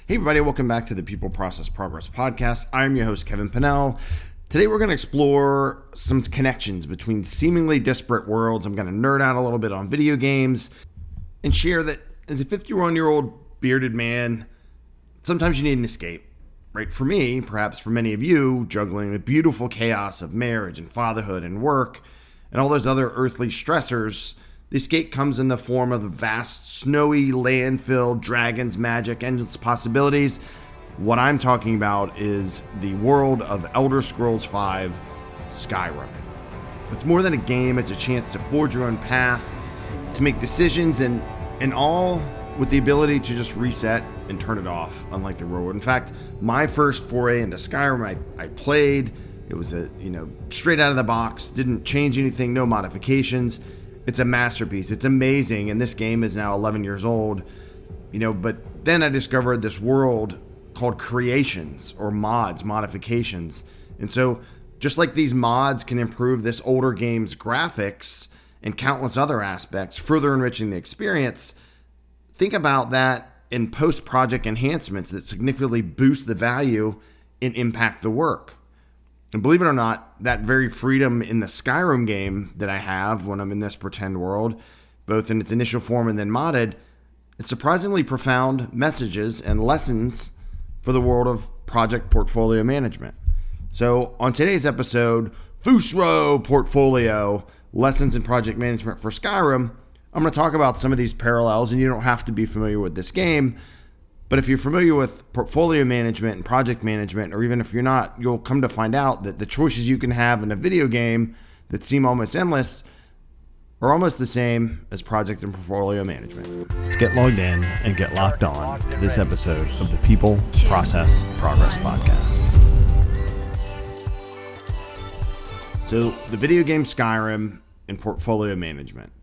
Hey everybody, welcome back to the People Process Progress Podcast. I'm your host, Kevin Pinnell. Today we're going to explore some connections between seemingly disparate worlds. I'm going to nerd out a little bit on video games and share that as a 51-year-old bearded man, sometimes you need an escape. Right? For me, perhaps for many of you, juggling the beautiful chaos of marriage and fatherhood and work and all those other earthly stressors, the escape comes in the form of the vast, snowy, land-filled dragons, magic, endless possibilities. What I'm talking about is the world of Elder Scrolls V, Skyrim. It's more than a game, it's a chance to forge your own path, to make decisions, and all with the ability to just reset and turn it off, unlike the real world. In fact, my first foray into Skyrim, I played. It was straight out of the box, didn't change anything, no modifications. It's a masterpiece. It's amazing. And this game is now 11 years old, but then I discovered this world called creations or mods, modifications. And so just like these mods can improve this older game's graphics and countless other aspects, further enriching the experience, think about that in post-project enhancements that significantly boost the value and impact the work. And believe it or not, that very freedom in the Skyrim game that I have when I'm in this pretend world, both in its initial form and then modded, it's surprisingly profound messages and lessons for the world of project portfolio management. So on today's episode, Fusro Portfolio, Lessons in Project Management for Skyrim, I'm going to talk about some of these parallels, and you don't have to be familiar with this game. But if you're familiar with portfolio management and project management, or even if you're not, you'll come to find out that the choices you can have in a video game that seem almost endless are almost the same as project and portfolio management. Let's get logged in and get locked on to this episode of the People Process Progress Podcast. So the video game Skyrim and portfolio management.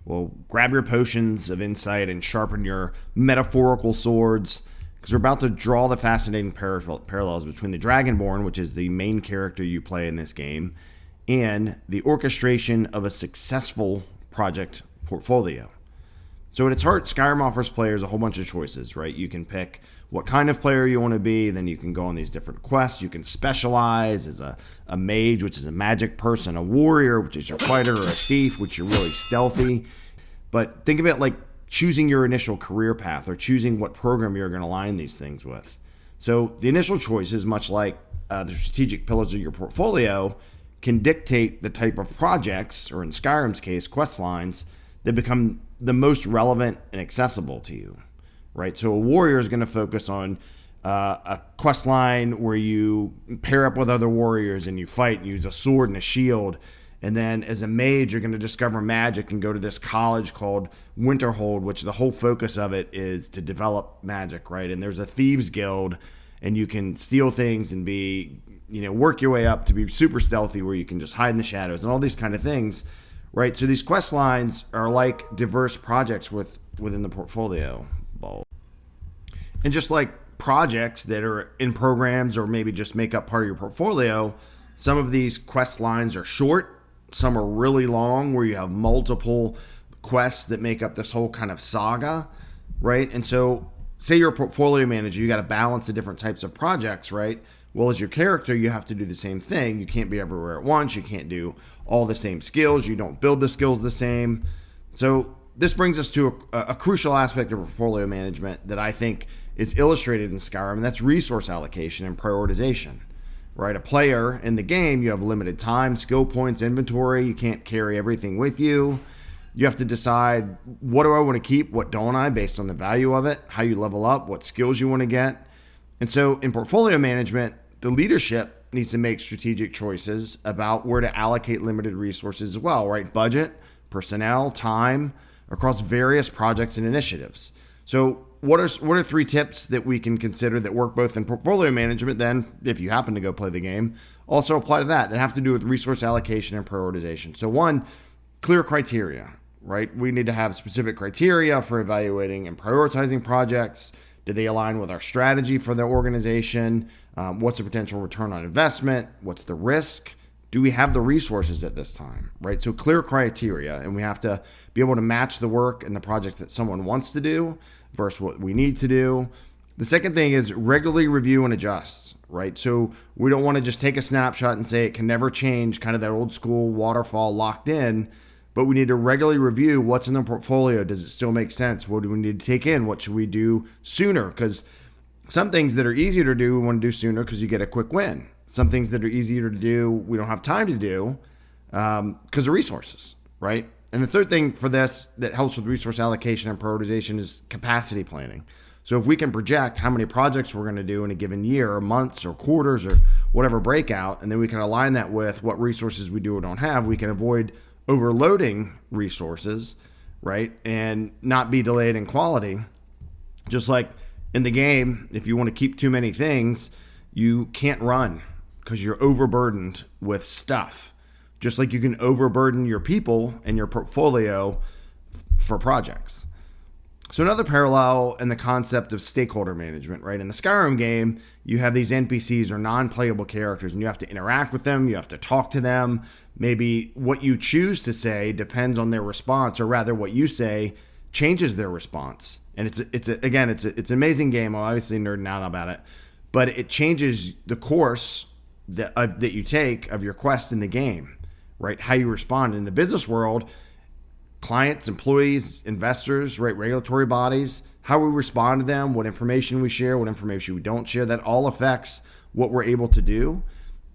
Well, grab your potions of insight and sharpen your metaphorical swords, because we're about to draw the fascinating parallels between the Dragonborn, which is the main character you play in this game, and the orchestration of a successful project portfolio. So at its heart, Skyrim offers players a whole bunch of choices, right? You can pick what kind of player you want to be, then you can go on these different quests. You can specialize as a mage, which is a magic person, a warrior, which is your fighter, or a thief, which you're really stealthy. But think of it like choosing your initial career path or choosing what program you're going to align these things with. So the initial choices, much like the strategic pillars of your portfolio, can dictate the type of projects, or in Skyrim's case, quest lines, that become the most relevant and accessible to you, right? So a warrior is going to focus on a quest line where you pair up with other warriors and you fight and use a sword and a shield. And then as a mage, you're going to discover magic and go to this college called Winterhold, which the whole focus of it is to develop magic, right? And there's a thieves guild, and you can steal things and be, work your way up to be super stealthy, where you can just hide in the shadows and all these kind of things, right? So these quest lines are like diverse projects within the portfolio. And just like projects that are in programs or maybe just make up part of your portfolio, some of these quest lines are short, some are really long, where you have multiple quests that make up this whole kind of saga, right? And so say you're a portfolio manager, you got to balance the different types of projects, right? Well, as your character, you have to do the same thing. You can't be everywhere at once. You can't do all the same skills. You don't build the skills the same. So this brings us to a crucial aspect of portfolio management that I think is illustrated in Skyrim, and that's resource allocation and prioritization, right? A player in the game, you have limited time, skill points, inventory. You can't carry everything with you. You have to decide, what do I want to keep? What don't I, based on the value of it, how you level up, what skills you want to get. And so in portfolio management, the leadership needs to make strategic choices about where to allocate limited resources as well, right? Budget, personnel, time, across various projects and initiatives. So what are three tips that we can consider that work both in portfolio management, then if you happen to go play the game, also apply to that have to do with resource allocation and prioritization. So one, clear criteria, right? We need to have specific criteria for evaluating and prioritizing projects. Do they align with our strategy for the organization? What's the potential return on investment? What's the risk? Do we have the resources at this time, right? So clear criteria, and we have to be able to match the work and the project that someone wants to do versus what we need to do. The second thing is regularly review and adjust, right? So we don't want to just take a snapshot and say it can never change, kind of that old school waterfall locked in, but we need to regularly review what's in the portfolio. Does it still make sense? What do we need to take in? What should we do sooner? Because some things that are easier to do, we want to do sooner because you get a quick win. Some things that are easier to do, we don't have time to do because of resources, right? And the third thing for this that helps with resource allocation and prioritization is capacity planning. So if we can project how many projects we're going to do in a given year, or months or quarters or whatever breakout, and then we can align that with what resources we do or don't have, we can avoid overloading resources, right? And not be delayed in quality. Just like in the game, if you want to keep too many things, you can't run because you're overburdened with stuff. Just like you can overburden your people and your portfolio for projects. So another parallel in the concept of stakeholder management, right? In the Skyrim game, you have these NPCs or non-playable characters, and you have to interact with them. You have to talk to them. Maybe what you choose to say depends on their response, or rather what you say changes their response. And it's an amazing game. I'm obviously nerding out about it, but it changes the course that you take of your quest in the game, right? How you respond in the business world. Clients, employees, investors, right, regulatory bodies, how we respond to them, what information we share, what information we don't share, that all affects what we're able to do.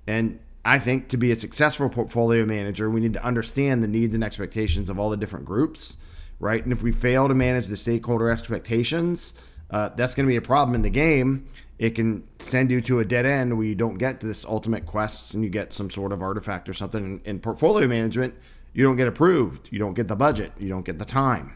And I think to be a successful portfolio manager, we need to understand the needs and expectations of all the different groups, right? And if we fail to manage the stakeholder expectations, that's going to be a problem in the game. It can send you to a dead end where you don't get this ultimate quest and you get some sort of artifact or something. In portfolio management, you don't get approved, you don't get the budget, you don't get the time.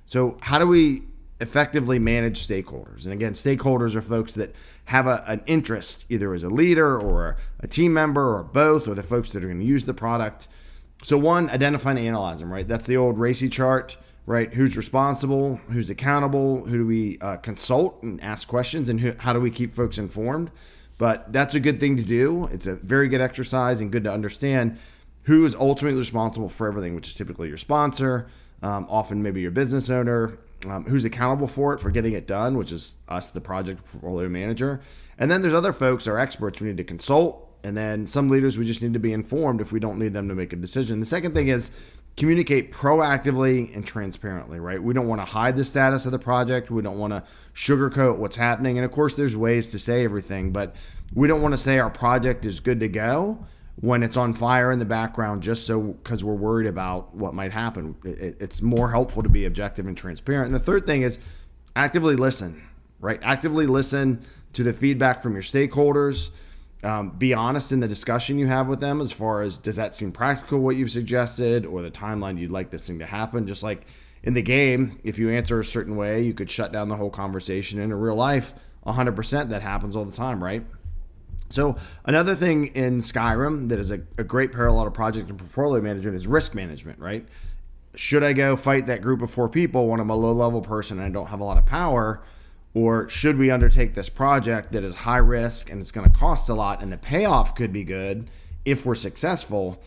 So how do we effectively manage stakeholders? And again, stakeholders are folks that have an interest, either as a leader or a team member or both, or the folks that are going to use the product. So one, identify and analyze them, right? That's the old RACI chart, right? Who's responsible, who's accountable, who do we consult and ask questions, and how do we keep folks informed? But that's a good thing to do. It's a very good exercise and good to understand who is ultimately responsible for everything, which is typically your sponsor, often maybe your business owner, who's accountable for it, for getting it done, which is us, the project portfolio manager. And then there's other folks, our experts, we need to consult. And then some leaders, we just need to be informed if we don't need them to make a decision. The second thing is communicate proactively and transparently, right? We don't want to hide the status of the project. We don't want to sugarcoat what's happening. And of course, there's ways to say everything, but we don't want to say our project is good to go when it's on fire in the background just so because we're worried about what might happen. It's more helpful to be objective and transparent. And the third thing is actively listen, right? Actively listen to the feedback from your stakeholders. Be honest in the discussion you have with them as far as, does that seem practical what you've suggested, or the timeline you'd like this thing to happen? Just like in the game, if you answer a certain way, you could shut down the whole conversation. In real life, 100% that happens all the time, right? So another thing in Skyrim that is a great parallel to project and portfolio management is risk management, right? Should I go fight that group of 4 people when I'm a low-level person and I don't have a lot of power? Or should we undertake this project that is high risk and it's going to cost a lot, and the payoff could be good if we're successful,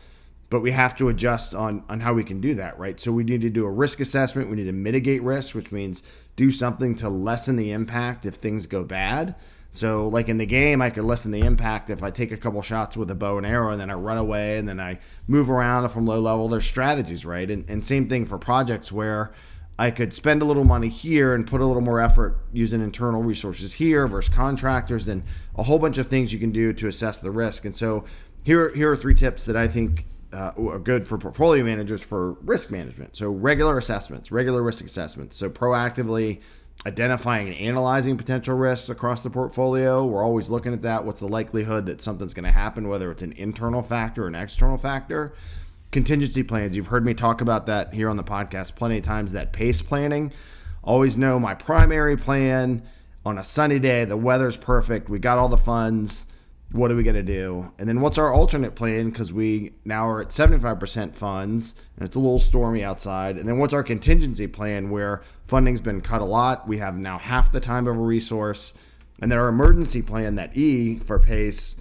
but we have to adjust on how we can do that, right? So we need to do a risk assessment. We need to mitigate risk, which means do something to lessen the impact if things go bad. So like in the game, I could lessen the impact if I take a couple shots with a bow and arrow and then I run away and then I move around from low level. There's strategies, right? And same thing for projects where I could spend a little money here and put a little more effort using internal resources here versus contractors, and a whole bunch of things you can do to assess the risk. And so here are 3 tips that I think are good for portfolio managers for risk management. So regular assessments, regular risk assessments. So proactively identifying and analyzing potential risks across the portfolio. We're always looking at that. What's the likelihood that something's going to happen, whether it's an internal factor or an external factor? Contingency plans. You've heard me talk about that here on the podcast plenty of times, that pace planning. Always know my primary plan on a sunny day, the weather's perfect, we got all the funds, what are we going to do? And then what's our alternate plan, because we now are at 75% funds and it's a little stormy outside. And then what's our contingency plan, where funding's been cut a lot, we have now half the time of a resource. And then our emergency plan, that E for pace,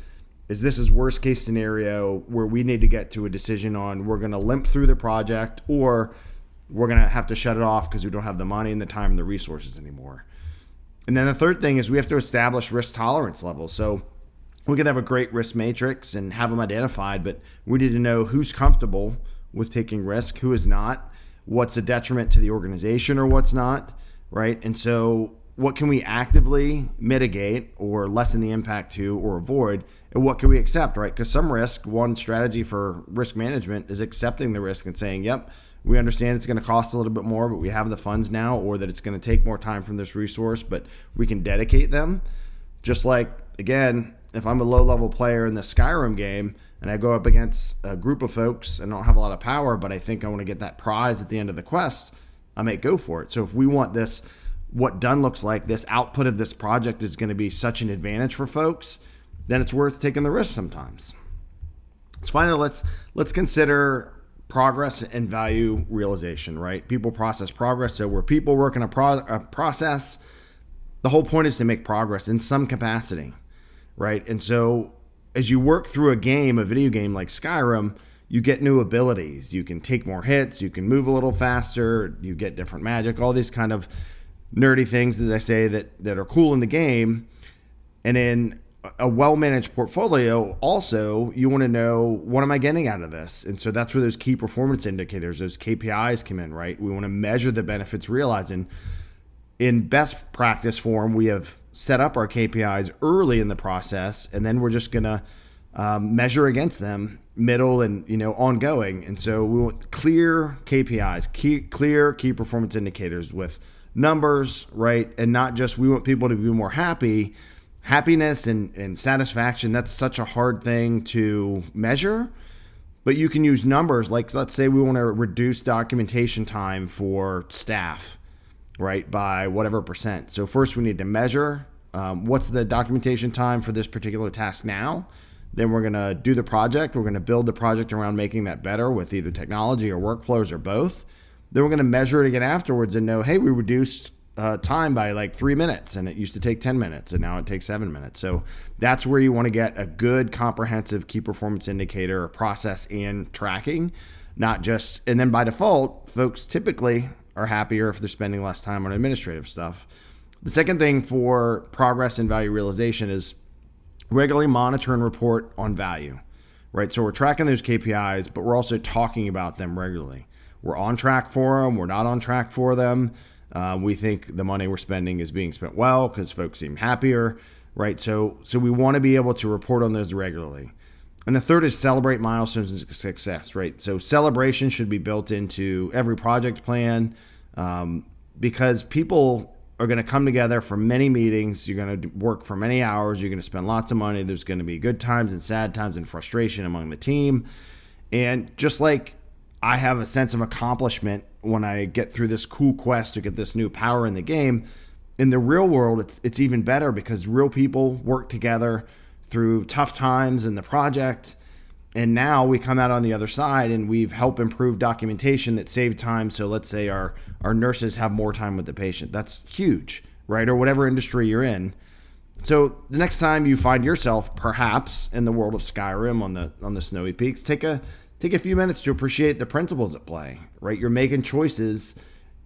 is this is worst case scenario where we need to get to a decision on we're going to limp through the project, or we're going to have to shut it off because we don't have the money and the time and the resources anymore. And then the third thing is we have to establish risk tolerance levels. So we can have a great risk matrix and have them identified, but we need to know who's comfortable with taking risk, who is not, what's a detriment to the organization or what's not, right? And so what can we actively mitigate or lessen the impact to or avoid, and what can we accept, right? Because some risk, one strategy for risk management is accepting the risk and saying, yep, we understand it's going to cost a little bit more, but we have the funds now, or that it's going to take more time from this resource, but we can dedicate them. Just like, again, if I'm a low-level player in the Skyrim game and I go up against a group of folks and don't have a lot of power, but I think I want to get that prize at the end of the quest, I might go for it. So if we want this, what done looks like, this output of this project is going to be such an advantage for folks, then it's worth taking the risk sometimes. So finally, let's consider progress and value realization, right? People, process, progress. So where people work in a process, the whole point is to make progress in some capacity, right? And so as you work through a video game like Skyrim, you get new abilities. You can take more hits. You can move a little faster. You get different magic, all these kind of nerdy things, as I say, that are cool in the game. And in a well-managed portfolio, also, you want to know, what am I getting out of this? And so that's where those key performance indicators, those KPIs come in, right? We want to measure the benefits realized. And in best practice form, we have set up our KPIs early in the process, and then we're just going to measure against them middle and ongoing. And so we want clear KPIs, clear key performance indicators with numbers, right? And not just, we want people to be more happy. Happiness and satisfaction, that's such a hard thing to measure, but you can use numbers. Like, let's say we want to reduce documentation time for staff, right, by whatever percent. So first we need to measure what's the documentation time for this particular task now. Then we're going to do the project. We're going to build the project around making that better with either technology or workflows or both. Then we're going to measure it again afterwards and know, hey, we reduced time by like 3 minutes, and it used to take 10 minutes and now it takes 7 minutes. So that's where you want to get a good comprehensive key performance indicator process and tracking, not just, and then by default, folks typically are happier if they're spending less time on administrative stuff. The second thing for progress and value realization is regularly monitor and report on value, right? So we're tracking those KPIs, but we're also talking about them regularly. We're on track for them. We're not on track for them. We think the money we're spending is being spent well because folks seem happier, right? So we want to be able to report on those regularly. And the third is celebrate milestones of success, right? So celebration should be built into every project plan because people are going to come together for many meetings. You're going to work for many hours. You're going to spend lots of money. There's going to be good times and sad times and frustration among the team. And just like I have a sense of accomplishment when I get through this cool quest to get this new power in the game, in the real world, it's even better because real people work together through tough times in the project. And now we come out on the other side and we've helped improve documentation that saved time. So let's say our nurses have more time with the patient. That's huge, right? Or whatever industry you're in. So the next time you find yourself perhaps in the world of Skyrim on the snowy peaks, take a few minutes to appreciate the principles at play, right? You're making choices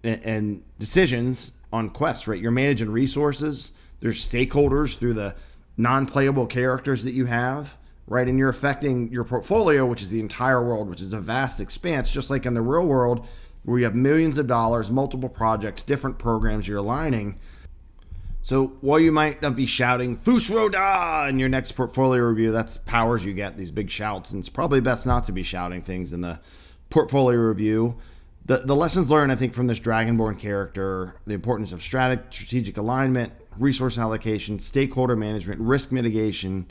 and decisions on quests, right? You're managing resources. There's stakeholders through the non-playable characters that you have, right? And you're affecting your portfolio, which is the entire world, which is a vast expanse, just like in the real world where you have millions of dollars, multiple projects, different programs you're aligning. So while you might not be shouting "Fus Roda" in your next portfolio review, that's powers you get, these big shouts, and it's probably best not to be shouting things in the portfolio review. The lessons learned, I think, from this Dragonborn character, the importance of strategic alignment, resource allocation, stakeholder management, risk mitigation,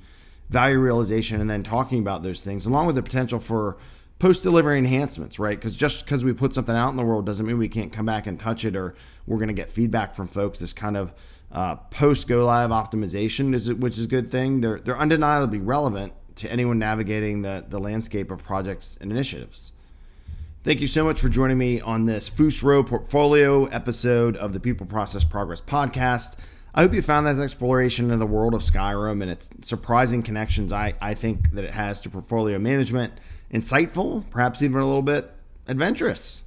value realization, and then talking about those things, along with the potential for post-delivery enhancements, right? Because just because we put something out in the world doesn't mean we can't come back and touch it, or we're going to get feedback from folks. This kind of post-go-live optimization, which is a good thing. They're undeniably relevant to anyone navigating the landscape of projects and initiatives. Thank you so much for joining me on this Fusro Portfolio episode of the People Process Progress podcast. I hope you found that exploration of the world of Skyrim and its surprising connections I think that it has to portfolio management insightful, perhaps even a little bit adventurous.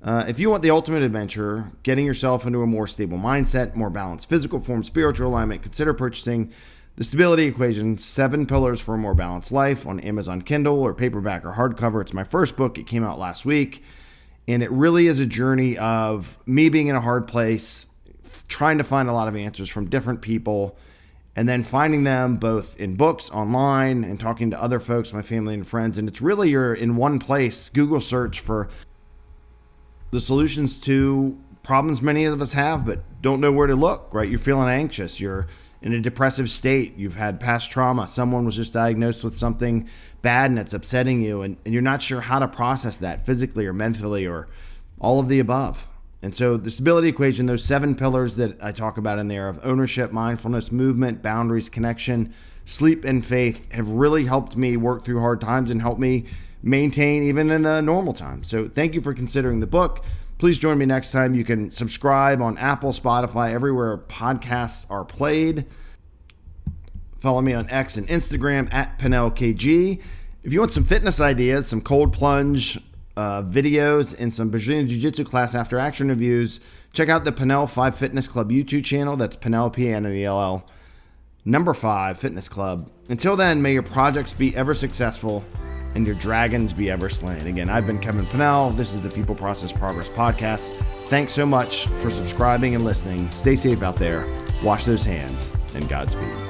If you want the ultimate adventure, getting yourself into a more stable mindset, more balanced physical form, spiritual alignment, consider purchasing The Stability Equation, 7 Pillars for a More Balanced Life on Amazon Kindle or paperback or hardcover. It's my first book. It came out last week. And it really is a journey of me being in a hard place, trying to find a lot of answers from different people, and then finding them both in books, online, and talking to other folks, my family and friends. And it's really, you're in one place. Google search for the solutions to problems many of us have, but don't know where to look, right? You're feeling anxious. You're in a depressive state. You've had past trauma. Someone was just diagnosed with something bad and it's upsetting you. And you're not sure how to process that physically or mentally or all of the above. And so the Stability Equation, those 7 pillars that I talk about in there of ownership, mindfulness, movement, boundaries, connection, sleep, and faith have really helped me work through hard times and help me maintain even in the normal times. So thank you for considering the book. Please join me next time. You can subscribe on Apple, Spotify, everywhere podcasts are played. Follow me on X and Instagram at PenelKG. If you want some fitness ideas, some cold plunge videos, and some Brazilian Jiu-Jitsu class after action reviews, check out the Penel 5 Fitness Club YouTube channel. That's Penel, P-N-E-L-L, number 5 Fitness Club. Until then, may your projects be ever successful and your dragons be ever slain. Again, I've been Kevin Penel. This is the People Process Progress Podcast. Thanks so much for subscribing and listening. Stay safe out there. Wash those hands, and Godspeed.